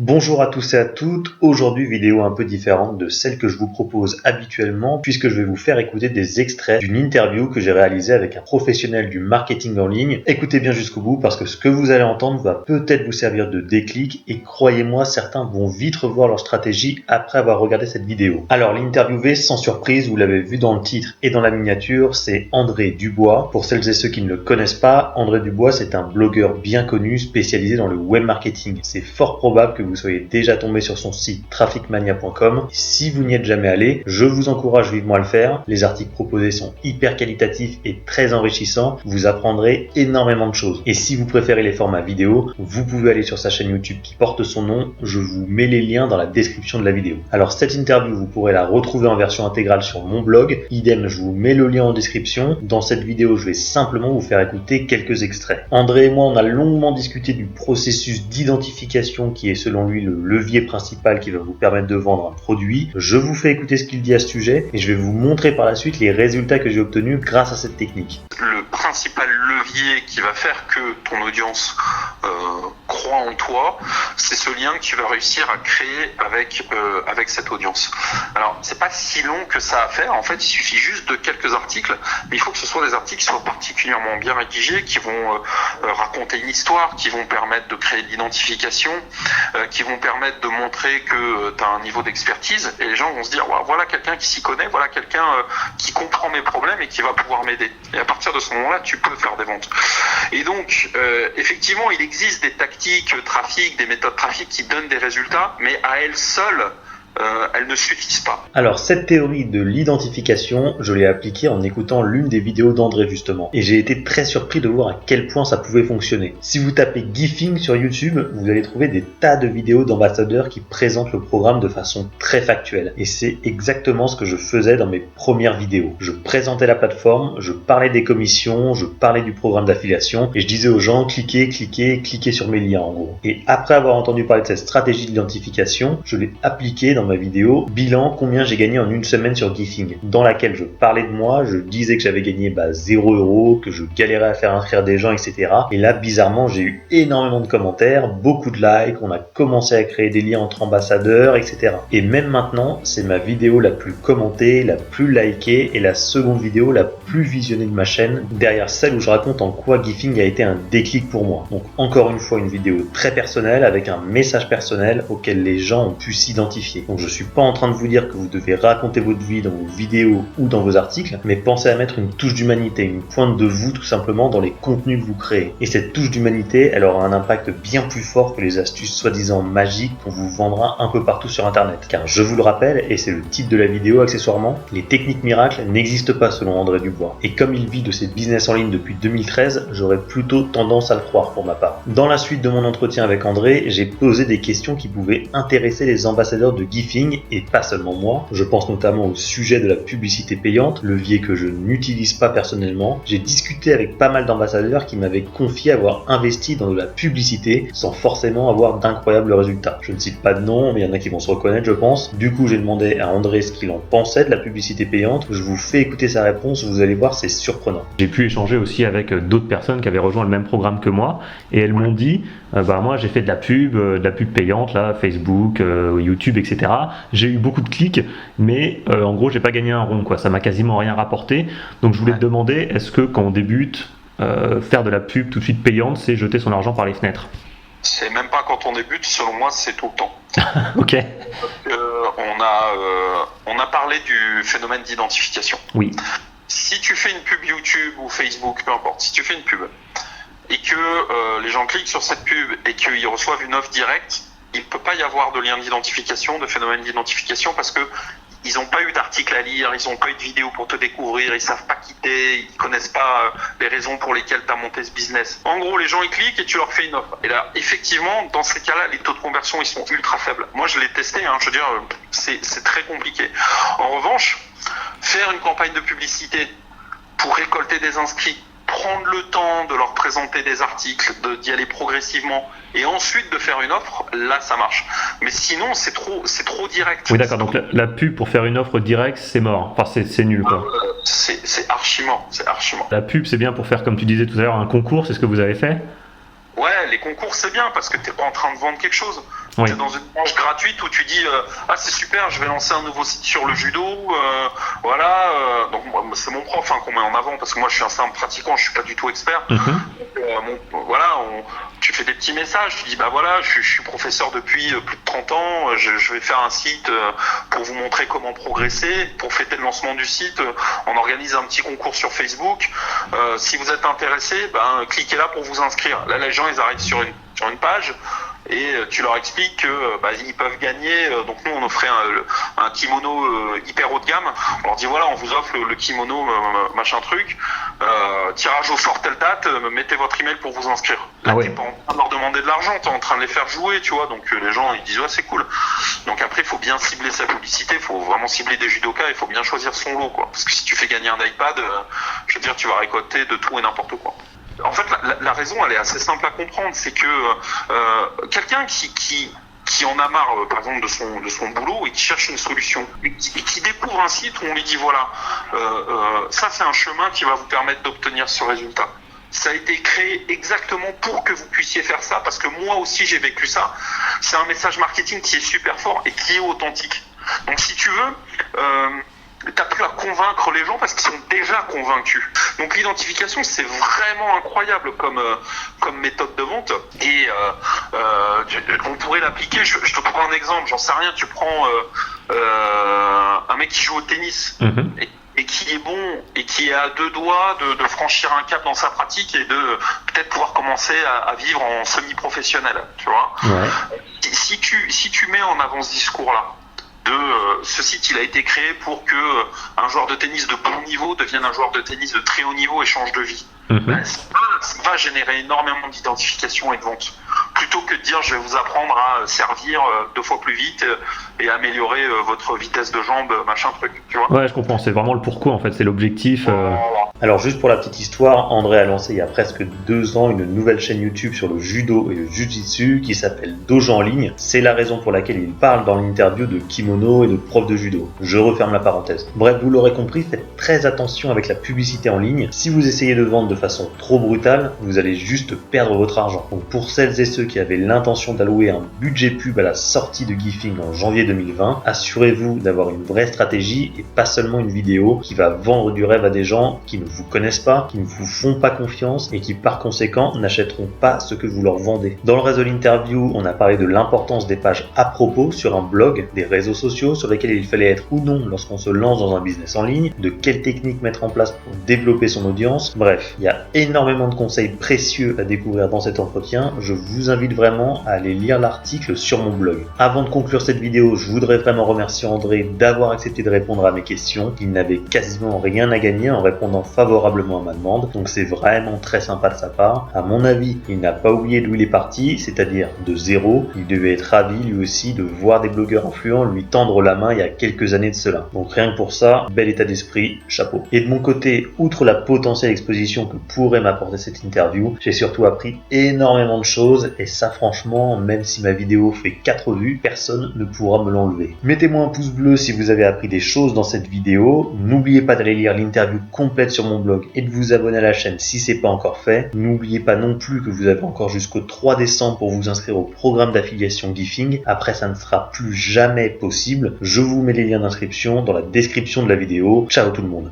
Bonjour à tous et à toutes, aujourd'hui vidéo un peu différente de celle que je vous propose habituellement puisque je vais vous faire écouter des extraits d'une interview que j'ai réalisée avec un professionnel du marketing en ligne. Écoutez bien jusqu'au bout parce que ce que vous allez entendre va peut-être vous servir de déclic et croyez-moi, certains vont vite revoir leur stratégie après avoir regardé cette vidéo. Alors l'interviewé, sans surprise, vous l'avez vu dans le titre et dans la miniature, c'est André Dubois. Pour celles et ceux qui ne le connaissent pas, André Dubois c'est un blogueur bien connu spécialisé dans le web marketing. C'est fort probable que vous soyez déjà tombé sur son site trafficmania.com. Si vous n'y êtes jamais allé, je vous encourage vivement à le faire. Les articles proposés sont hyper qualitatifs et très enrichissants. Vous apprendrez énormément de choses. Et si vous préférez les formats vidéo, vous pouvez aller sur sa chaîne YouTube qui porte son nom. Je vous mets les liens dans la description de la vidéo. Alors cette interview, vous pourrez la retrouver en version intégrale sur mon blog. Idem, je vous mets le lien en description. Dans cette vidéo, je vais simplement vous faire écouter quelques extraits. André et moi, on a longuement discuté du processus d'identification qui est selon lui le levier principal qui va vous permettre de vendre un produit. Je vous fais écouter ce qu'il dit à ce sujet et je vais vous montrer par la suite les résultats que j'ai obtenus grâce à cette technique. Le principal levier qui va faire que ton audience croit en toi, c'est ce lien que tu vas réussir à créer avec cette audience. Alors, c'est pas si long que ça à faire. En fait, il suffit juste de quelques articles, mais il faut que ce soit des articles qui soient particulièrement bien rédigés, qui vont raconter une histoire, qui vont permettre de créer de l'identification, qui vont permettre de montrer que tu as un niveau d'expertise et les gens vont se dire voilà quelqu'un qui s'y connaît, voilà quelqu'un qui comprend mes problèmes et qui va pouvoir m'aider. Et à partir de ce moment-là, tu peux faire des ventes. Et donc, effectivement, il existe des tactiques trafic, des méthodes trafic qui donnent des résultats, mais à elles seules, elles ne suffisent pas. Alors cette théorie de l'identification, je l'ai appliquée en écoutant l'une des vidéos d'André justement. Et j'ai été très surpris de voir à quel point ça pouvait fonctionner. Si vous tapez Gifing sur YouTube, vous allez trouver des tas de vidéos d'ambassadeurs qui présentent le programme de façon très factuelle. Et c'est exactement ce que je faisais dans mes premières vidéos. Je présentais la plateforme, je parlais des commissions, je parlais du programme d'affiliation et je disais aux gens cliquez sur mes liens en gros. Et après avoir entendu parler de cette stratégie d'identification, je l'ai appliquée dans ma vidéo bilan combien j'ai gagné en une semaine sur Gifing, dans laquelle je parlais de moi, je disais que j'avais gagné 0€, que je galérais à faire inscrire des gens, etc. Et là bizarrement j'ai eu énormément de commentaires, beaucoup de likes, on a commencé à créer des liens entre ambassadeurs, etc. Et même maintenant c'est ma vidéo la plus commentée, la plus likée et la seconde vidéo la plus visionnée de ma chaîne, derrière celle où je raconte en quoi Gifing a été un déclic pour moi. Donc encore une fois une vidéo très personnelle avec un message personnel auquel les gens ont pu s'identifier. Donc je suis pas en train de vous dire que vous devez raconter votre vie dans vos vidéos ou dans vos articles, mais pensez à mettre une touche d'humanité, une pointe de vous tout simplement dans les contenus que vous créez. Et cette touche d'humanité, elle aura un impact bien plus fort que les astuces soi-disant magiques qu'on vous vendra un peu partout sur internet. Car je vous le rappelle, et c'est le titre de la vidéo accessoirement, les techniques miracles n'existent pas selon André Dubois. Et comme il vit de ses business en ligne depuis 2013, j'aurais plutôt tendance à le croire pour ma part. Dans la suite de mon entretien avec André, j'ai posé des questions qui pouvaient intéresser les ambassadeurs de Gifing et pas seulement moi. Je pense notamment au sujet de la publicité payante, levier que je n'utilise pas personnellement. J'ai discuté avec pas mal d'ambassadeurs qui m'avaient confié avoir investi dans de la publicité sans forcément avoir d'incroyables résultats. Je ne cite pas de nom, mais il y en a qui vont se reconnaître je pense. Du coup j'ai demandé à André ce qu'il en pensait de la publicité payante. Je vous fais écouter sa réponse, vous allez voir c'est surprenant. J'ai pu échanger aussi avec d'autres personnes qui avaient rejoint le même programme que moi et elles m'ont dit moi j'ai fait de la pub payante là, Facebook, YouTube, etc. J'ai eu beaucoup de clics, mais en gros j'ai pas gagné un rond quoi, ça m'a quasiment rien rapporté. Donc je voulais te demander, est-ce que quand on débute, faire de la pub tout de suite payante, c'est jeter son argent par les fenêtres? C'est même pas quand on débute, selon moi c'est tout le temps. Ok. On a parlé du phénomène d'identification. Oui. Si tu fais une pub YouTube ou Facebook, peu importe, si tu fais une pub et que les gens cliquent sur cette pub et qu'ils reçoivent une offre directe, il ne peut pas y avoir de lien d'identification, de phénomène d'identification parce que ils n'ont pas eu d'article à lire, ils n'ont pas eu de vidéo pour te découvrir, ils savent pas qui t'es, ils connaissent pas les raisons pour lesquelles tu as monté ce business. En gros, les gens ils cliquent et tu leur fais une offre. Et là, effectivement, dans ces cas-là, les taux de conversion ils sont ultra faibles. Moi, je l'ai testé, je veux dire, c'est très compliqué. En revanche, faire une campagne de publicité pour récolter des inscrits, prendre le temps de leur présenter des articles, d'y aller progressivement et ensuite de faire une offre, là ça marche. Mais sinon c'est trop direct. Oui d'accord, donc la pub pour faire une offre directe c'est mort, enfin c'est nul quoi. C'est archi mort. La pub c'est bien pour faire comme tu disais tout à l'heure un concours, c'est ce que vous avez fait? Ouais, les concours c'est bien parce que t'es pas en train de vendre quelque chose. Oui. Tu es dans une branche gratuite où tu dis ah c'est super, je vais lancer un nouveau site sur le judo, donc moi, c'est mon prof qu'on met en avant parce que moi je suis un simple pratiquant, je suis pas du tout expert. Tu fais des petits messages, tu dis bah voilà, je suis professeur depuis plus de 30 ans, je vais faire un site pour vous montrer comment progresser. Pour fêter le lancement du site, on organise un petit concours sur Facebook. Si vous êtes intéressé, cliquez là pour vous inscrire. Là les gens ils arrivent sur une page et tu leur expliques que ils peuvent gagner. Donc nous on offrait un kimono hyper haut de gamme. On leur dit voilà, on vous offre le kimono machin truc. Tirage au sort telle date, mettez votre email pour vous inscrire. Là t'es pas en train de leur demander de l'argent, t'es en train de les faire jouer, tu vois. Donc les gens ils disent ouais c'est cool. Donc après il faut bien cibler sa publicité, il faut vraiment cibler des judokas, il faut bien choisir son lot quoi. Parce que si tu fais gagner un iPad, je veux dire tu vas récolter de tout et n'importe quoi. En fait, la raison, elle est assez simple à comprendre, c'est que quelqu'un qui en a marre, par exemple, de son boulot et qui cherche une solution, et qui découvre un site où on lui dit voilà, ça c'est un chemin qui va vous permettre d'obtenir ce résultat. Ça a été créé exactement pour que vous puissiez faire ça, parce que moi aussi j'ai vécu ça. C'est un message marketing qui est super fort et qui est authentique. Donc si tu veux, t'as plus à convaincre les gens parce qu'ils sont déjà convaincus. Donc l'identification c'est vraiment incroyable comme méthode de vente et on pourrait l'appliquer. Je te prends un exemple, j'en sais rien. Tu prends un mec qui joue au tennis et qui est bon et qui est à 2 doigts de franchir un cap dans sa pratique et de peut-être pouvoir commencer à vivre en semi-professionnel. Tu vois. Ouais. Si tu mets en avant ce discours-là. Ce site il a été créé pour que un joueur de tennis de bon niveau devienne un joueur de tennis de très haut niveau et change de vie. Ça va générer énormément d'identification et de vente. Plutôt que de dire je vais vous apprendre à servir 2 fois plus vite et améliorer votre vitesse de jambe, machin truc, tu vois. Ouais, je comprends, c'est vraiment le pourquoi en fait, c'est l'objectif. Alors juste pour la petite histoire, André a lancé il y a presque 2 ans une nouvelle chaîne YouTube sur le judo et le jujitsu qui s'appelle Dojo en ligne. C'est la raison pour laquelle il parle dans l'interview de kimono et de prof de judo. Je referme la parenthèse. Bref, vous l'aurez compris, faites très attention avec la publicité en ligne. Si vous essayez de vendre de façon trop brutale, vous allez juste perdre votre argent. Donc pour celles et ceux qui avaient l'intention d'allouer un budget pub à la sortie de Gifing en janvier 2020, assurez-vous d'avoir une vraie stratégie et pas seulement une vidéo qui va vendre du rêve à des gens qui ne vous connaissent pas, qui ne vous font pas confiance et qui par conséquent n'achèteront pas ce que vous leur vendez. Dans le reste de l'interview, on a parlé de l'importance des pages à propos sur un blog, des réseaux sociaux sur lesquels il fallait être ou non lorsqu'on se lance dans un business en ligne, de quelles techniques mettre en place pour développer son audience. Bref, il y a énormément de conseils précieux à découvrir dans cet entretien. Je vous invite vraiment à aller lire l'article sur mon blog. Avant de conclure cette vidéo, je voudrais vraiment remercier André d'avoir accepté de répondre à mes questions. Il n'avait quasiment rien à gagner en répondant favorablement à ma demande, donc c'est vraiment très sympa de sa part. À mon avis, il n'a pas oublié d'où il est parti, c'est-à-dire de zéro. Il devait être ravi lui aussi de voir des blogueurs influents lui tendre la main il y a quelques années de cela. Donc rien que pour ça, bel état d'esprit, chapeau. Et de mon côté, outre la potentielle exposition que pourrait m'apporter cette interview, j'ai surtout appris énormément de choses et ça franchement, même si ma vidéo fait 4 vues, personne ne pourra me l'enlever. Mettez-moi un pouce bleu si vous avez appris des choses dans cette vidéo. N'oubliez pas d'aller lire l'interview complète sur mon blog et de vous abonner à la chaîne si c'est pas encore fait. N'oubliez pas non plus que vous avez encore jusqu'au 3 décembre pour vous inscrire au programme d'affiliation Gifing. Après, ça ne sera plus jamais possible. Je vous mets les liens d'inscription dans la description de la vidéo. Ciao tout le monde.